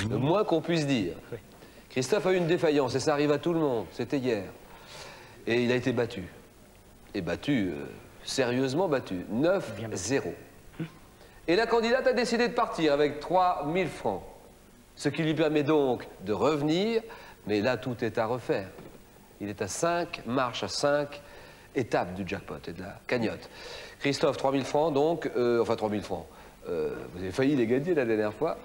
Le moins qu'on puisse dire. Oui. Christophe a eu une défaillance et ça arrive à tout le monde. C'était hier. Et il a été battu. Et battu, sérieusement battu. 9-0. Et la candidate a décidé de partir avec 3 000 francs. Ce qui lui permet donc de revenir. Mais là, tout est à refaire. Il est à 5 marches, à 5 étapes du jackpot et de la cagnotte. Christophe, 3 000 francs donc. Enfin, 3 000 francs. Vous avez failli les gagner la dernière fois.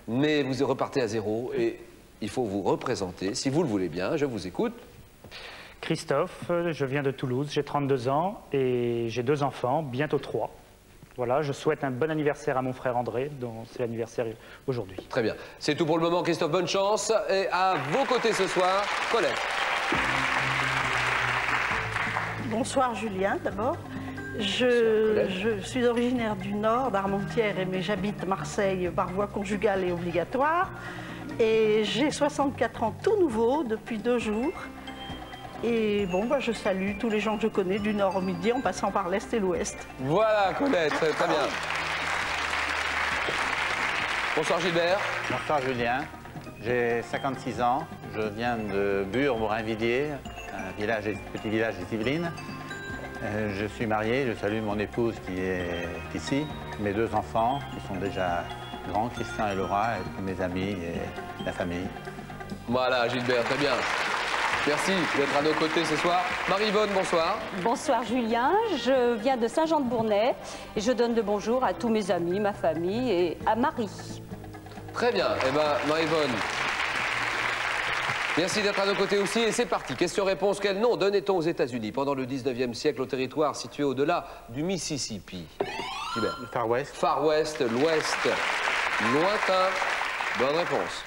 Mais vous repartez à 0 et il faut vous représenter. Si vous le voulez bien, je vous écoute. Christophe, je viens de Toulouse, j'ai 32 ans et j'ai 2 enfants, bientôt 3. Voilà, je souhaite un bon anniversaire à mon frère André, dont c'est l'anniversaire aujourd'hui. Très bien. C'est tout pour le moment, Christophe. Bonne chance. Et à vos côtés ce soir, Colette. Bonsoir Julien, d'abord. Je suis originaire du Nord, d'Armentières, mais j'habite Marseille par voie conjugale et obligatoire. Et j'ai 64 ans tout nouveau depuis 2 jours. Et bon, je salue tous les gens que je connais du Nord au Midi en passant par l'Est et l'Ouest. Voilà, Colette, très bien. Bonsoir Gilbert. Bonsoir Julien, j'ai 56 ans, je viens de Bure-Morinvilliers, un petit village des Yvelines. Je suis marié, je salue mon épouse qui est ici, mes 2 enfants qui sont déjà grands, Christian et Laura, et tous mes amis et la famille. Voilà, Gilbert, très bien. Merci d'être à nos côtés ce soir. Marie-Yvonne, bonsoir. Bonsoir Julien, je viens de Saint-Jean-de-Bournay et je donne le bonjour à tous mes amis, ma famille et à Marie. Très bien, eh bien Marie-Yvonne, merci d'être à nos côtés aussi et c'est parti. Question-réponse, quel nom donnait-on aux États-Unis pendant le 19e siècle au territoire situé au-delà du Mississippi? Gilbert. Le Far West. Far West, l'Ouest, lointain. Bonne réponse.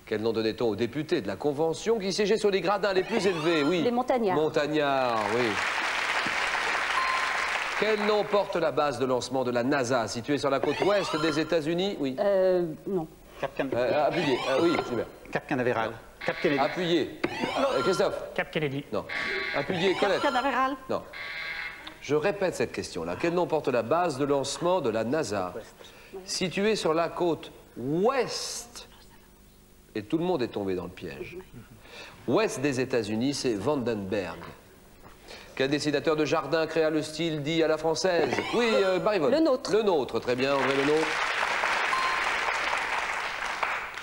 Quel nom donnait-on aux députés de la Convention qui siégeaient sur les gradins les plus élevés? Oui. Les montagnards. Montagnards, oui. Quel nom porte la base de lancement de la NASA, située sur la côte ouest des États-Unis? Oui. Non. Appuyez. Oui, Gilbert. Cap Canaveral. Cap Kennedy. Appuyez. Christophe? Cap Kennedy. Non. Appuyez, Colette. Cap Canaveral. Non. Je répète cette question-là. Quel nom porte la base de lancement de la NASA, située sur la côte ouest? Et tout le monde est tombé dans le piège. Ouest des États-Unis, c'est Vandenberg. Quel dessinateur de jardin créa le style dit à la française? Oui, Marie-Yvonne. Le nôtre. Le nôtre, très bien, André Le Nôtre.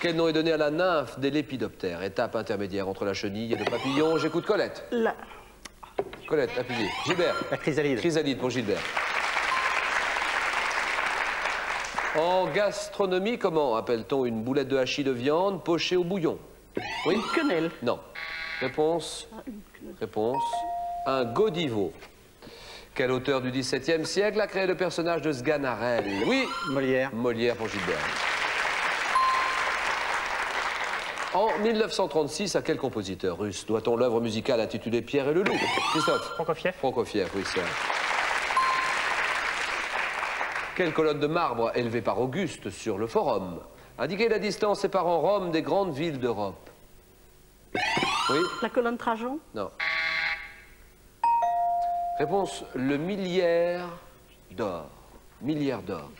Quel nom est donné à la nymphe des lépidoptères? Étape intermédiaire entre la chenille et le papillon. J'écoute Colette. Colette, appuyez. Gilbert. La chrysalide. Chrysalide pour Gilbert. En gastronomie, comment appelle-t-on une boulette de hachis de viande pochée au bouillon? Oui? Une quenelle. Non. Réponse? Réponse? Un godiveau. Quel auteur du XVIIe siècle a créé le personnage de Sganarelle? Oui? Molière. Molière pour Gilbert. En 1936, à quel compositeur russe doit-on l'œuvre musicale intitulée Pierre et le loup? Christophe? Prokofiev. Prokofiev, oui, c'est vrai. Quelle colonne de marbre élevée par Auguste sur le forum? Indiquez la distance séparant Rome des grandes villes d'Europe. Oui? La colonne Trajan. Non. Réponse, le milliard d'or. Milliard d'or.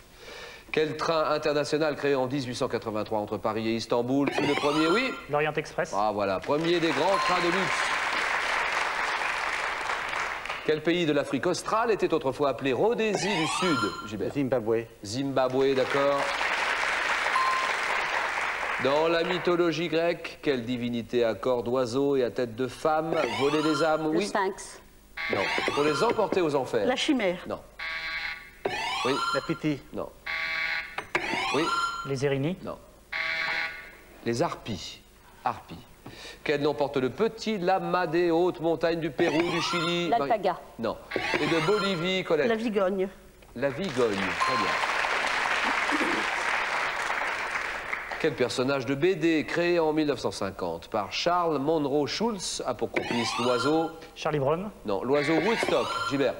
Quel train international créé en 1883 entre Paris et Istanbul fut le premier? Oui? L'Orient Express. Ah voilà, premier des grands trains de luxe. Quel pays de l'Afrique australe était autrefois appelé Rhodésie du Sud, Gilbert? Zimbabwe. Zimbabwe, d'accord. Dans la mythologie grecque, quelle divinité à corps d'oiseau et à tête de femme volait les âmes? Le Oui? Sphinx. Non. Pour les emporter aux enfers? La chimère. Non. Oui? La Pythie. Non. Oui? Les Érini. Non. Les harpies. Harpies. Quel nom porte le petit lama des hautes montagnes du Pérou, du Chili? L'alpaga. Non. Et de Bolivie, Colette? La Vigogne. La Vigogne, très bien. Quel personnage de BD créé en 1950 par Charles Monroe Schulz a pour complice l'oiseau? Charlie Brown. Non, l'oiseau Woodstock, Gilbert.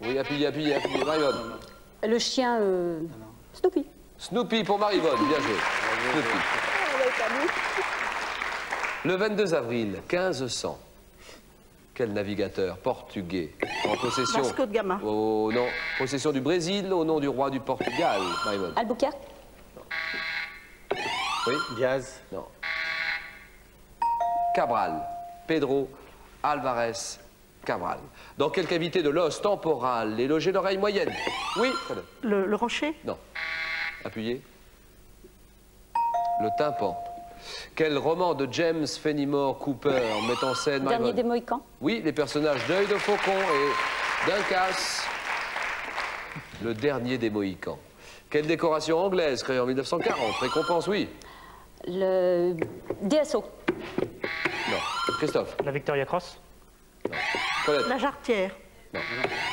Oui, appuyez, Marie-Yvonne. Le chien Snoopy. Snoopy pour Marie-Yvonne, bien joué. Snoopy. Le 22 avril 1500, quel navigateur portugais en possession... Vasco de Gama. Oh non, possession du Brésil au nom du roi du Portugal, Marie-Yvonne. Albuquerque. Oui. Diaz. Non. Cabral. Pedro Alvarez Cabral. Dans quelle cavité de l'os temporal est logée l'oreille moyenne? Oui. Le rocher? Non. Appuyez. Le tympan. Quel roman de James Fenimore Cooper met en scène Dernier des Mohicans? Oui, les personnages d'Œil de Faucon et d'Uncas. Le dernier des Mohicans. Quelle décoration anglaise créée en 1940? Récompense, oui. Le DSO. Non. Christophe? La Victoria Cross. Non. Colette? La jarretière? Non.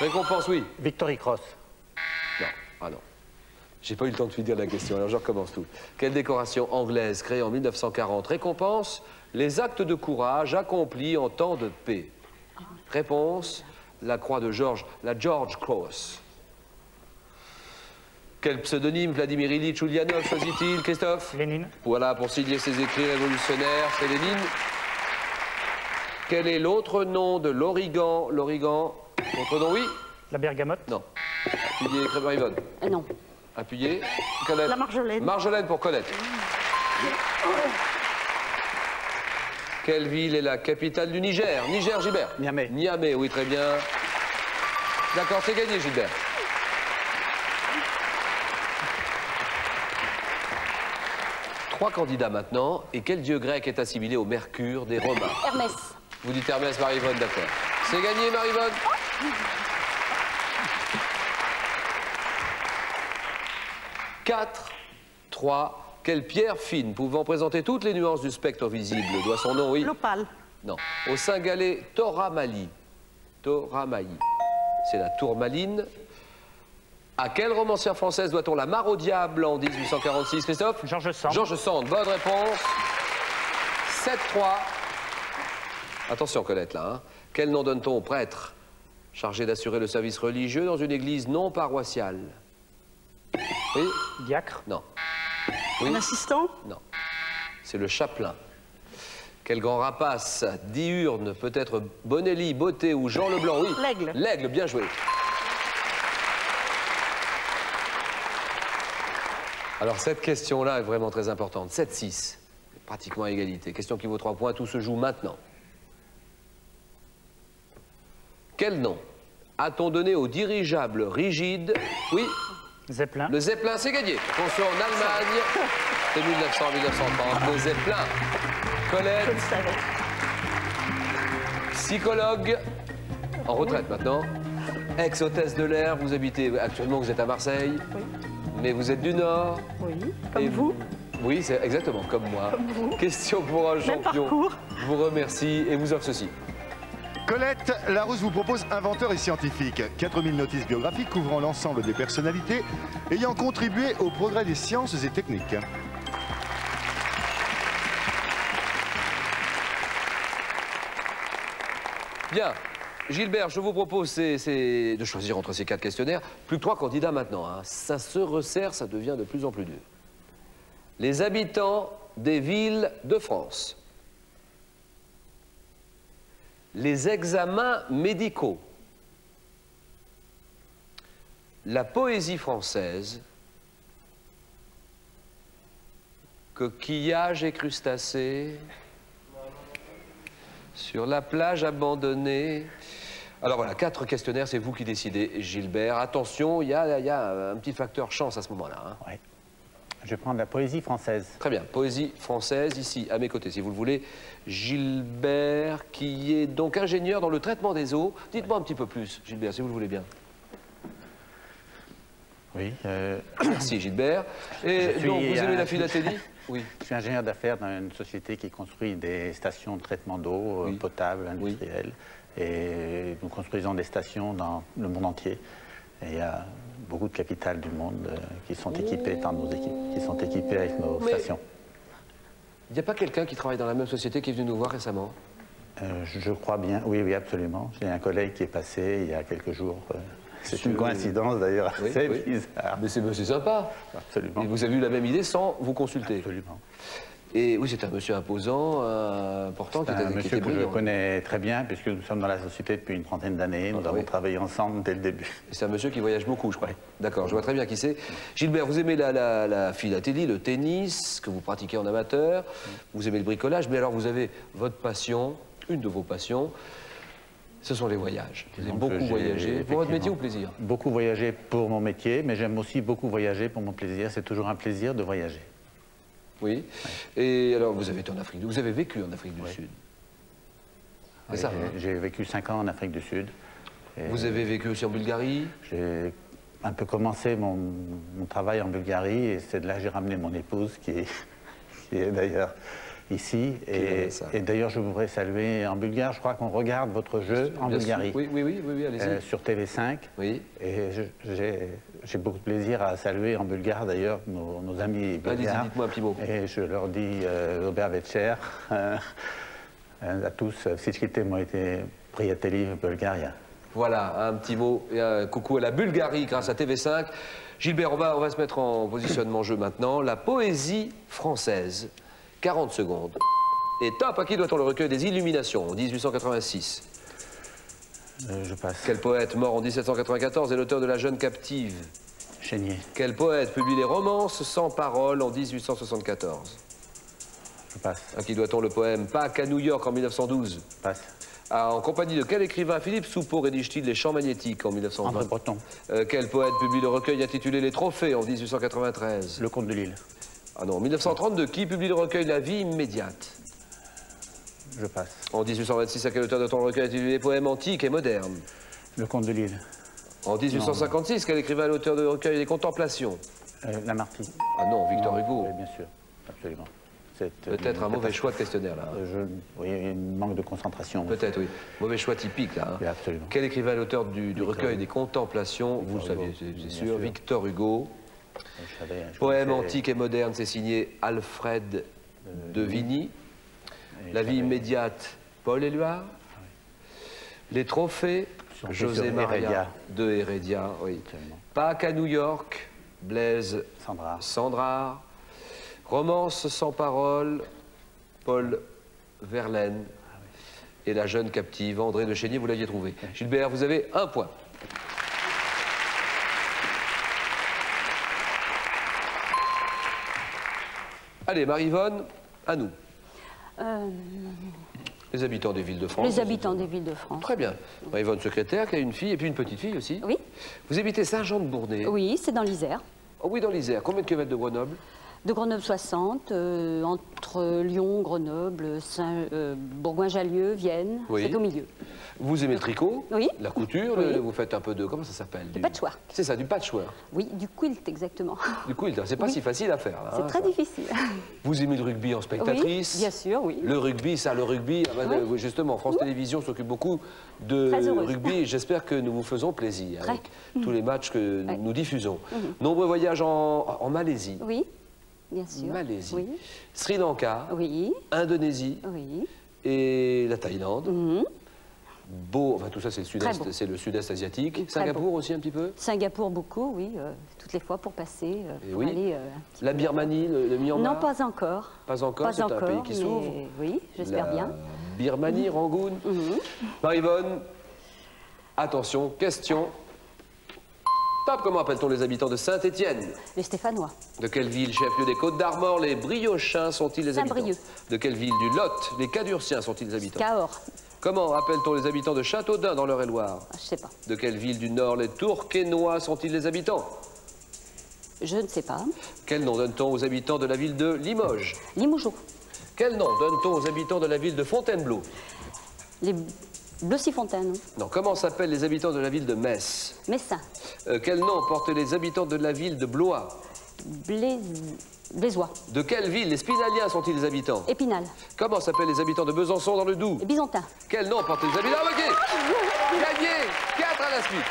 Récompense, oui. Victory Cross. Non. Ah non. J'ai pas eu le temps de finir la question, alors je recommence tout. Quelle décoration anglaise créée en 1940 récompense les actes de courage accomplis en temps de paix? Réponse, la croix de George, la George Cross. Quel pseudonyme Vladimir Ilyich Ulyanov choisit-il, Christophe? Lénine. Voilà, pour signer ses écrits révolutionnaires, c'est Lénine. Quel est l'autre nom de l'origan? L'origan, l'autre nom, oui? La bergamote. Non. Appuyez, Yvonne. Non. Appuyez. Colette. La marjolaine. Marjolaine pour Colette. Quelle ville est la capitale du Niger? Niger, Gilbert. Niamey. Niamey, oui, très bien. D'accord, c'est gagné, Gilbert. Trois candidats maintenant. Et quel dieu grec est assimilé au Mercure des Romains? Hermès. Vous dites Hermès, Marie-Yvonne, d'accord. C'est gagné, Marie-Yvonne. 4, 3, quelle pierre fine pouvant présenter toutes les nuances du spectre visible doit son nom, oui? L'opale. Non. Au Cingalais Toramali. Toramali. C'est la tourmaline. À quelle romancière française doit-on la mare au diable en 1846, Christophe? Georges Sand. Georges Sand, bonne réponse. 7-3. Attention, Colette, là. Hein. Quel nom donne-t-on au prêtre chargé d'assurer le service religieux dans une église non paroissiale? Oui? Diacre. Non. Oui? Un assistant? Non. C'est le chapelain. Quel grand rapace diurne peut être Bonelli, Beauté ou Jean Leblanc? Oui. L'aigle. L'aigle, bien joué. Alors cette question-là est vraiment très importante. 7-6, pratiquement à égalité. Question qui vaut 3 points, tout se joue maintenant. Quel nom a-t-on donné au dirigeable rigide? Oui? Zeppelin. Le Zeppelin, c'est gagné. Attention, en Allemagne, c'est 1900-1930, le Zeppelin. Je Colette, le savais. psychologue, en retraite maintenant. Ex-hôtesse de l'air, vous habitez, actuellement vous êtes à Marseille, Oui. mais vous êtes du Nord. Oui. Comme Et vous. Oui, c'est exactement comme moi. Comme vous. Question pour un Même champion. parcours. Je vous remercie et vous offre ceci. Colette Larousse vous propose Inventeur et scientifique. 4000 notices biographiques couvrant l'ensemble des personnalités ayant contribué au progrès des sciences et techniques. Bien. Gilbert, je vous propose de choisir entre ces 4 questionnaires. Plus que 3 candidats maintenant. Hein. Ça se resserre, ça devient de plus en plus dur. Les habitants des villes de France. Les examens médicaux. La poésie française. Coquillages et crustacés. Sur la plage abandonnée. Alors voilà, 4 questionnaires, c'est vous qui décidez, Gilbert. Attention, il y a un petit facteur chance à ce moment-là. Hein. Oui. Je vais prendre la poésie française. Très bien, poésie française, ici, à mes côtés, si vous le voulez. Gilbert, qui est donc ingénieur dans le traitement des eaux. Dites-moi un petit peu plus, Gilbert, si vous le voulez bien. Oui. Merci, Gilbert. Et Je suis, donc, vous aimez la philatélie? Oui. Je suis ingénieur d'affaires dans une société qui construit des stations de traitement d'eau Oui. potable, industrielle. Et nous construisons des stations dans le monde entier. Et il y a beaucoup de capitales du monde qui sont équipées par nos équipes, qui sont équipées avec nos stations. Il n'y a pas quelqu'un qui travaille dans la même société qui est venu nous voir récemment? Je crois bien, oui, oui, absolument. J'ai un collègue qui est passé il y a quelques jours. C'est une coïncidence d'ailleurs assez bizarre. Mais c'est sympa. Absolument. Et vous avez eu la même idée sans vous consulter? Absolument. Et oui, c'est un monsieur imposant, important, qui C'est un était monsieur que je brillant. connais très bien, puisque nous sommes dans la société depuis une trentaine d'années. Nous avons travaillé ensemble dès le début. C'est un monsieur qui voyage beaucoup, je crois. Oui. D'accord, je vois très bien qui c'est. Gilbert, vous aimez la philatélie, le tennis, que vous pratiquez en amateur, vous aimez le bricolage, mais alors vous avez votre passion, une de vos passions, ce sont les voyages. Vous aimez beaucoup voyager. Pour votre métier ou plaisir? Beaucoup voyager pour mon métier, mais j'aime aussi beaucoup voyager pour mon plaisir. C'est toujours un plaisir de voyager. Oui. Et alors, vous avez été en Afrique, vous avez vécu en Afrique du Sud. C'est ça, hein? J'ai vécu 5 ans en Afrique du Sud. Et Vous avez vécu aussi en Bulgarie? j'ai un peu commencé mon travail en Bulgarie, et c'est de là que j'ai ramené mon épouse, qui est d'ailleurs ici. Et d'ailleurs, je voudrais saluer en bulgare, je crois qu'on regarde votre jeu en Bien Bulgarie. sûr. Oui, allez-y. Sur TV5. Oui. Et j'ai beaucoup de plaisir à saluer en bulgare, d'ailleurs, nos amis bulgares. Allez-y, dites-moi un petit mot. Et je leur dis Robert Vetcher, à tous, всичките моите приятели в Bulgaria. Voilà, un petit mot et un coucou à la Bulgarie grâce à TV5. Gilbert, on va se mettre en positionnement jeu maintenant. La poésie française, 40 secondes. Et top, à qui doit-on le recueil des Illuminations en 1886? Je passe. Quel poète mort en 1794 est l'auteur de La Jeune Captive? Chénier. Quel poète publie les romances sans parole en 1874? Je passe. À qui doit-on le poème Pâques à New York en 1912? Passe. En compagnie de quel écrivain Philippe Soupeau rédige-t-il Les Chants magnétiques en 1920? André Breton. Quel poète publie le recueil intitulé Les Trophées en 1893? Le Comte de Lille. Ah non, en 1932, qui publie le recueil La Vie immédiate? Je passe. En 1826, à quel auteur doit-on le recueil intitulé Les Poèmes antiques et modernes? Le Comte de Lille. En 1856, quel écrivain est l'auteur de recueil Les Contemplations? Lamartine. Ah non, Victor Hugo. Oui, bien sûr. Absolument. Peut-être un mauvais choix de questionnaire, là. Oui, il y a un manque de concentration. Peut-être, oui. Mauvais choix typique, là. Hein. Oui, absolument. Quel écrivain est l'auteur du recueil des Contemplations? Vous le saviez, c'est sûr. Victor Hugo. Poème antique et moderne, c'est signé Alfred de Vigny. La vie immédiate, Paul Éluard. Les trophées, José Maria de Heredia. Oui. Pâques à New York, Blaise Sandrard. Romance sans parole, Paul Verlaine. Et La Jeune Captive, André de Chénier, vous l'aviez trouvé. Gilbert, vous avez 1 point. Allez, Marie-Yvonne, à nous. Les habitants des villes de France. Les habitants des villes de France. Très bien. Marie-Yvonne, secrétaire, qui a une fille et puis une petite fille aussi. Oui. Vous habitez Saint-Jean-de-Bournay. Oui, c'est dans l'Isère. Oh oui, dans l'Isère. Combien de kilomètres de Grenoble? De Grenoble 60, entre Lyon, Grenoble, Bourgoin-Jallieu, Vienne, Oui. c'est au milieu. Vous aimez le tricot? Oui. La couture? Oui. Vous faites un peu de... Comment ça s'appelle? Du patchwork. C'est ça, du patchwork. Oui, du quilt exactement. Du quilt, c'est pas Oui. si facile à faire. Là, C'est hein, très ça. difficile. Vous aimez le rugby en spectatrice? Oui, bien sûr, oui. Le rugby, le rugby, Oui. justement, France Télévisions s'occupe beaucoup de Très heureuse. rugby et j'espère que nous vous faisons plaisir Très. avec tous les matchs que Ouais. nous diffusons. Nombreux voyages en Malaisie, Oui, bien sûr. Malaisie, Oui, Sri Lanka, oui, Indonésie oui. et la Thaïlande. Mhm. Beau, enfin tout ça c'est le Très sud-est, beau. c'est le sud-est asiatique. Très Singapour beau. aussi un petit peu. Singapour beaucoup, oui, toutes les fois pour passer, Et pour oui. aller... un petit La peu- Birmanie, le Myanmar. Non, pas encore. Pas encore, c'est un pays qui mais s'ouvre. Oui, j'espère La bien. Birmanie, Rangoon. Marie-Yvonne, attention, question. Top, comment appelle-t-on les habitants de Saint-Étienne? Les Stéphanois. De quelle ville, chef-lieu des Côtes-d'Armor, les Briochins sont-ils les habitants? Saint-Brieuc. De quelle ville du Lot, les Cadurciens sont-ils les habitants? Cahors. Comment appelle-t-on les habitants de Châteaudun dans l'Eure-et-Loire? Je sais pas. De quelle ville du Nord, les Tourquenois sont-ils les habitants? Je ne sais pas. Quel nom donne-t-on aux habitants de la ville de Limoges? Limoges. Quel nom donne-t-on aux habitants de la ville de Fontainebleau? Les Bleucy-Fontaine. Non, comment s'appellent les habitants de la ville de Metz? Messin. Quel nom portent les habitants de la ville de Blois? Blésois. De quelle ville les Spinaliens sont-ils les habitants? Épinal. Comment s'appellent les habitants de Besançon dans le Doubs? Les Byzantins. Quel nom portent les habitants? Ok, gagné 4 à la suite.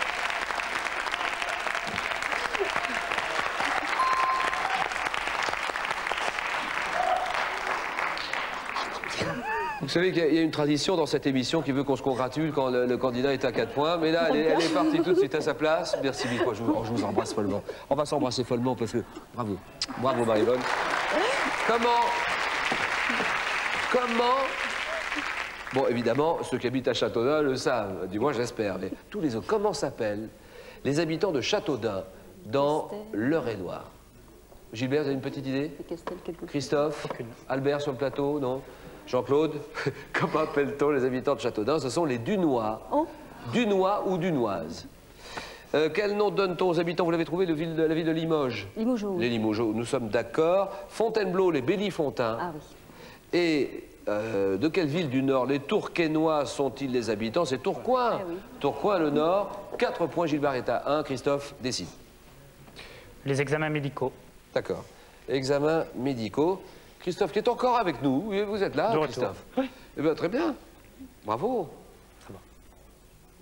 Vous savez qu'il y a une tradition dans cette émission qui veut qu'on se congratule quand le candidat est à 4 points, mais là, elle est partie tout de suite à sa place. Merci mille fois, je vous embrasse follement. On va s'embrasser follement parce que... Bravo. Bravo Marie-Yvonne. Comment comment... Bon, évidemment, ceux qui habitent à Châteaudun le savent, du moins j'espère. Mais tous les autres, comment s'appellent les habitants de Châteaudun dans l'Eure-et-Loir? Gilbert, vous avez une petite idée? Christophe? Albert sur le plateau? Non? Jean-Claude? Comment appelle-t-on les habitants de Châteaudun? Ce sont les Dunois. Oh. Dunois ou Dunoises. Quel nom donne-t-on aux habitants? Vous l'avez trouvé, de la ville de Limoges? Limoges. Les Limoges, nous sommes d'accord. Fontainebleau, les Bellifontins. Ah oui. Et de quelle ville du Nord les Tourquenois sont-ils les habitants? C'est Tourcoing. Ah oui. Tourcoing, le Nord. 4 points, Gilbert est à 1. Christophe, décide. Les examens médicaux. D'accord. Examens médicaux. Christophe, qui est encore avec nous. Oui, vous êtes là, Christophe? Oui. Eh bien, très bien. Bravo.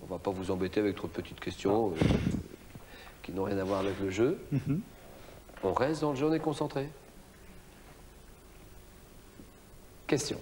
On va pas vous embêter avec trop de petites questions qui n'ont rien à voir avec le jeu. On reste dans le jeu, on est concentré. Question.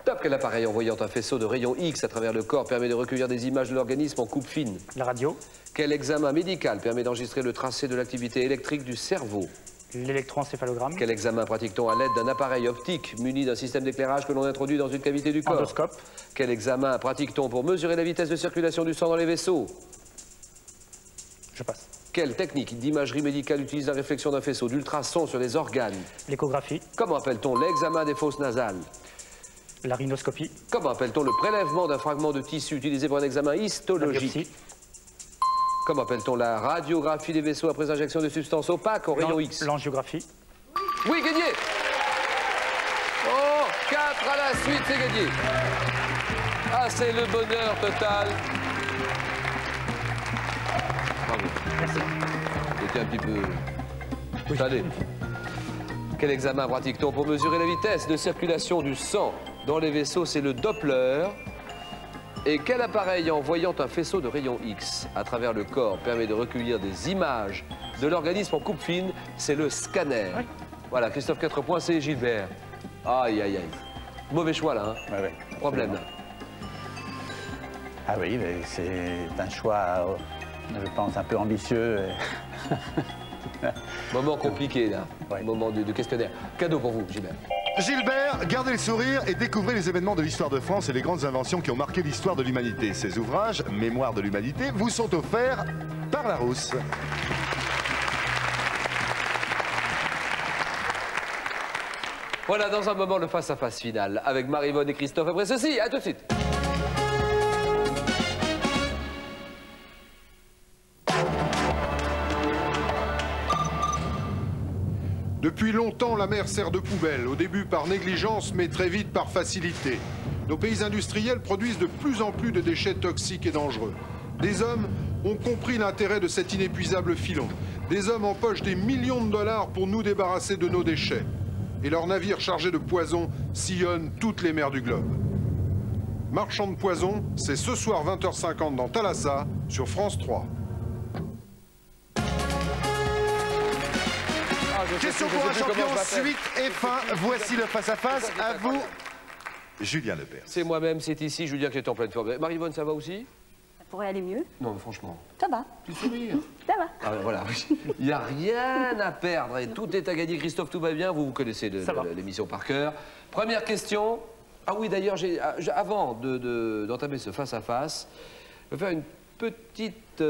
Top, quel appareil envoyant un faisceau de rayons X à travers le corps permet de recueillir des images de l'organisme en coupe fine? La radio. Quel examen médical permet d'enregistrer le tracé de l'activité électrique du cerveau? L'électroencéphalogramme. Quel examen pratique-t-on à l'aide d'un appareil optique muni d'un système d'éclairage que l'on introduit dans une cavité du corps? Endoscope. Quel examen pratique-t-on pour mesurer la vitesse de circulation du sang dans les vaisseaux? Je passe. Quelle technique d'imagerie médicale utilise la réflexion d'un faisceau d'ultrasons sur les organes? L'échographie. Comment appelle-t-on l'examen des fosses nasales? La rhinoscopie. Comment appelle-t-on le prélèvement d'un fragment de tissu utilisé pour un examen histologique? La biopsie. Comment appelle-t-on la radiographie des vaisseaux après injection de substances opaques au rayon X? L'angiographie. Oui, gagné! Oh, 4 à la suite, c'est gagné. Ah, c'est le bonheur total. Bravo. Merci. C'était un petit peu... Allez. Quel examen pratique-t-on pour mesurer la vitesse de circulation du sang dans les vaisseaux? C'est le Doppler. Et quel appareil envoyant un faisceau de rayons X à travers le corps permet de recueillir des images de l'organisme en coupe fine? C'est le scanner. Oui. Voilà, Christophe, 4 points, c'est Gilbert. Aïe, aïe, aïe. Mauvais choix, là. Hein. Ouais. Problème, là. Ah oui, mais c'est un choix, je pense, un peu ambitieux. Moment compliqué, là. Ouais. Moment de questionnaire. Cadeau pour vous, Gilbert. Gilbert, gardez le sourire et découvrez les événements de l'histoire de France et les grandes inventions qui ont marqué l'histoire de l'humanité. Ces ouvrages, Mémoire de l'humanité, vous sont offerts par Larousse. Voilà, dans un moment, le face-à-face final avec Marie-Vonne et Christophe. Après ceci, à tout de suite. Depuis longtemps, la mer sert de poubelle, au début par négligence, mais très vite par facilité. Nos pays industriels produisent de plus en plus de déchets toxiques et dangereux. Des hommes ont compris l'intérêt de cet inépuisable filon. Des hommes empochent des millions de dollars pour nous débarrasser de nos déchets. Et leurs navires chargés de poison sillonnent toutes les mers du globe. Marchand de poison, c'est ce soir 20h50 dans Thalassa, sur France 3. Question pour un champion, suite et fin. Voici le face-à-face. À vous, Julien Lepers. C'est moi-même, c'est ici, Julien qui est en pleine forme. Marie-Vonne, ça va aussi? Ça pourrait aller mieux. Non, franchement. Ça va. Tu sourires. Ça va. Ah, voilà. Il n'y a rien à perdre et tout est à gagner. Christophe, tout va bien? Vous connaissez l'émission par cœur. Première question. Ah oui, d'ailleurs, avant d'entamer ce face-à-face, je vais faire une petite...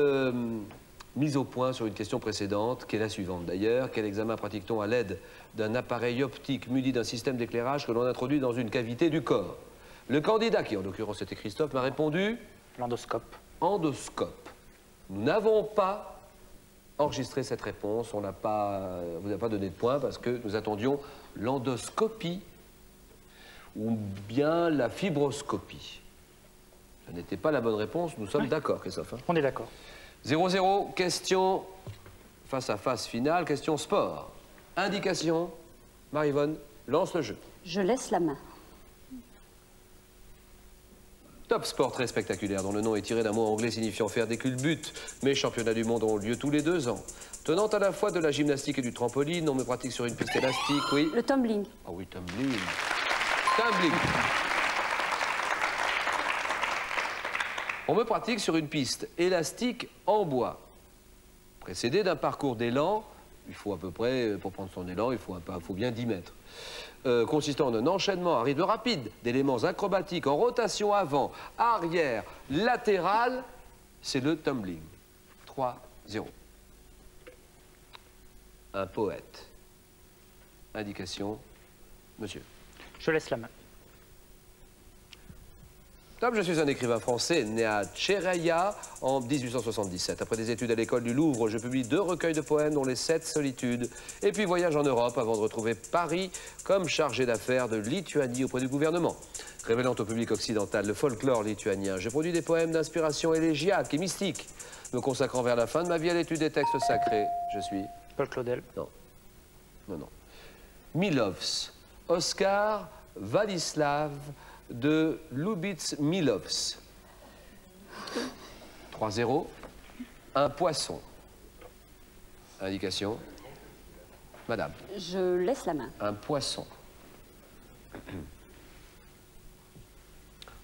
mise au point sur une question précédente, qui est la suivante d'ailleurs. Quel examen pratique-t-on à l'aide d'un appareil optique muni d'un système d'éclairage que l'on introduit dans une cavité du corps? Le candidat, qui en l'occurrence était Christophe, m'a répondu... L'endoscope. Endoscope. Nous n'avons pas enregistré cette réponse. On n'a pas, vous n'a pas donné de point parce que nous attendions l'endoscopie ou bien la fibroscopie. Ce n'était pas la bonne réponse. Nous sommes d'accord, Christophe. Hein? On est d'accord. 0-0, question face-à-face finale, question sport. Indication, Marie-Vonne, lance le jeu. Je laisse la main. Top sport très spectaculaire, dont le nom est tiré d'un mot anglais signifiant faire des culbutes. Mes championnats du monde ont lieu tous les 2 ans. Tenant à la fois de la gymnastique et du trampoline, on me pratique sur une piste élastique, oui. Le tumbling. Ah oui, tumbling. Tumbling. On me pratique sur une piste élastique en bois, précédée d'un parcours d'élan Il faut à peu près, pour prendre son élan, il faut bien 10 mètres. Consistant en un enchaînement à rythme rapide d'éléments acrobatiques en rotation avant, arrière, latérale, c'est le tumbling. 3-0. Un poète. Indication, monsieur. Je laisse la main. Top, je suis un écrivain français né à Tchereia en 1877. Après des études à l'école du Louvre, je publie 2 recueils de poèmes dont les 7 solitudes. Et puis voyage en Europe avant de retrouver Paris comme chargé d'affaires de Lituanie auprès du gouvernement. Révélant au public occidental le folklore lituanien, je produis des poèmes d'inspiration élégiaque et mystique. Me consacrant vers la fin de ma vie à l'étude des textes sacrés, je suis... Paul Claudel. Non. Non, non. Milovs. Oscar Władysław de Lubitz-Milovs. 3-0. Un poisson. Indication. Madame. Je laisse la main. Un poisson.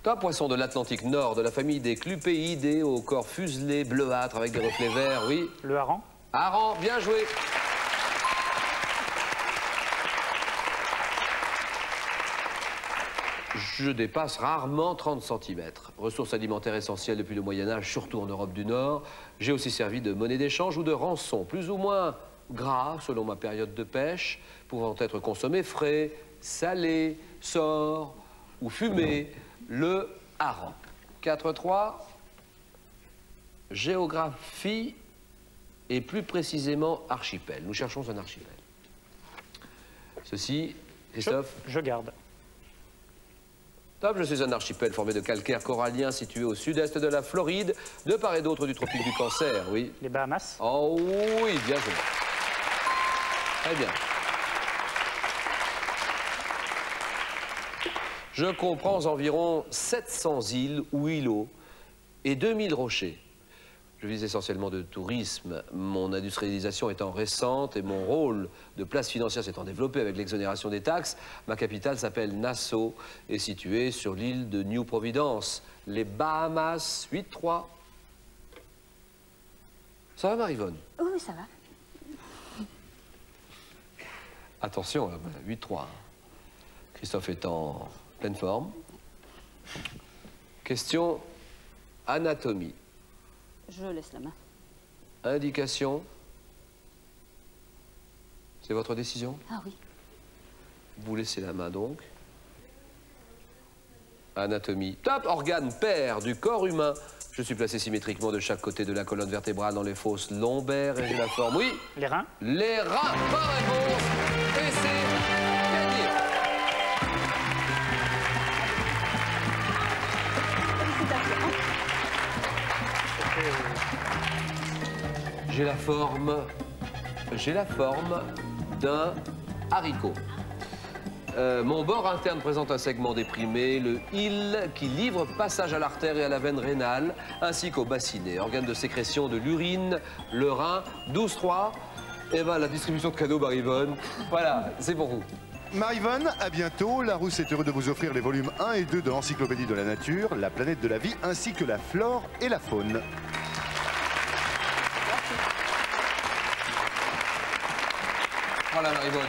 Un poisson de l'Atlantique Nord, de la famille des clupéidés au corps fuselé, bleuâtre avec des reflets verts, oui. Le hareng. Hareng, bien joué. Je dépasse rarement 30 cm. Ressource alimentaire essentielle depuis le Moyen-Âge, surtout en Europe du Nord. J'ai aussi servi de monnaie d'échange ou de rançon, plus ou moins gras selon ma période de pêche, pouvant être consommé frais, salé, sort ou fumé. Le hareng. 4-3. Géographie et plus précisément archipel. Nous cherchons un archipel. Ceci, Christophe? Je garde. Top, je suis un archipel formé de calcaire corallien situé au sud-est de la Floride, de part et d'autre du tropique du Cancer, oui. Les Bahamas? Oh oui, bien joué. Très bien. Je comprends environ 700 îles ou îlots et 2000 rochers. Je vis essentiellement de tourisme, mon industrialisation étant récente et mon rôle de place financière s'étant développé avec l'exonération des taxes. Ma capitale s'appelle Nassau et est située sur l'île de New Providence, les Bahamas. 8-3. Ça va, Marie-Vonne? Oui, ça va. Attention, 8-3. Christophe est en pleine forme. Question anatomie. Je laisse la main. Indication. C'est votre décision? Ah oui. Vous laissez la main donc. Anatomie. Top, organe pair du corps humain. Je suis placé symétriquement de chaque côté de la colonne vertébrale dans les fosses lombaires et j'ai la forme, oui. Les reins? Les reins, bonne réponse. Et c'est gagné. J'ai la forme d'un haricot. Mon bord interne présente un segment déprimé, le île qui livre passage à l'artère et à la veine rénale, ainsi qu'au bassinet, organe de sécrétion de l'urine, le rein, 12-3. Et ben la distribution de cadeaux, Marie-Vonne, voilà, c'est pour vous. Marie-Vonne, à bientôt. Larousse est heureux de vous offrir les volumes 1 et 2 de l'Encyclopédie de la Nature, la planète de la vie, ainsi que la flore et la faune. Voilà, Marie-Vonne.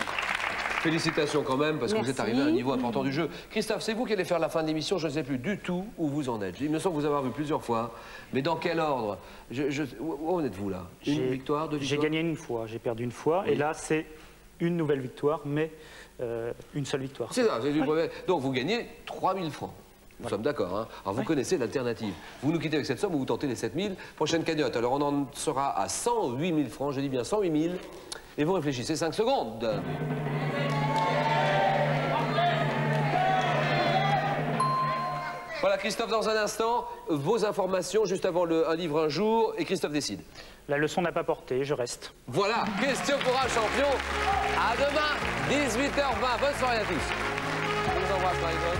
Félicitations quand même, parce que Merci. vous êtes arrivé à un niveau important du jeu. Christophe, c'est vous qui allez faire la fin de l'émission, je ne sais plus du tout où vous en êtes. Il me semble vous avoir vu plusieurs fois, mais dans quel ordre? Où en êtes-vous là? Une victoire, 2 victoires? J'ai gagné une fois, j'ai perdu une fois, Oui. et là c'est une nouvelle victoire, mais une seule victoire. C'est ça, c'est une première. Donc vous gagnez 3000 francs. Nous sommes d'accord, hein? Alors vous connaissez l'alternative. Vous nous quittez avec cette somme ou vous tentez les 7000. Prochaine cagnotte, alors on en sera à 108 000 francs, je dis bien 108 000. Et vous réfléchissez 5 secondes. Voilà, Christophe, dans un instant, vos informations juste avant un livre un jour, et Christophe décide. La leçon n'a pas porté, je reste. Voilà, question pour un champion. À demain, 18h20. Bonne soirée à tous. Je vous embrasse, Marie-Vonne.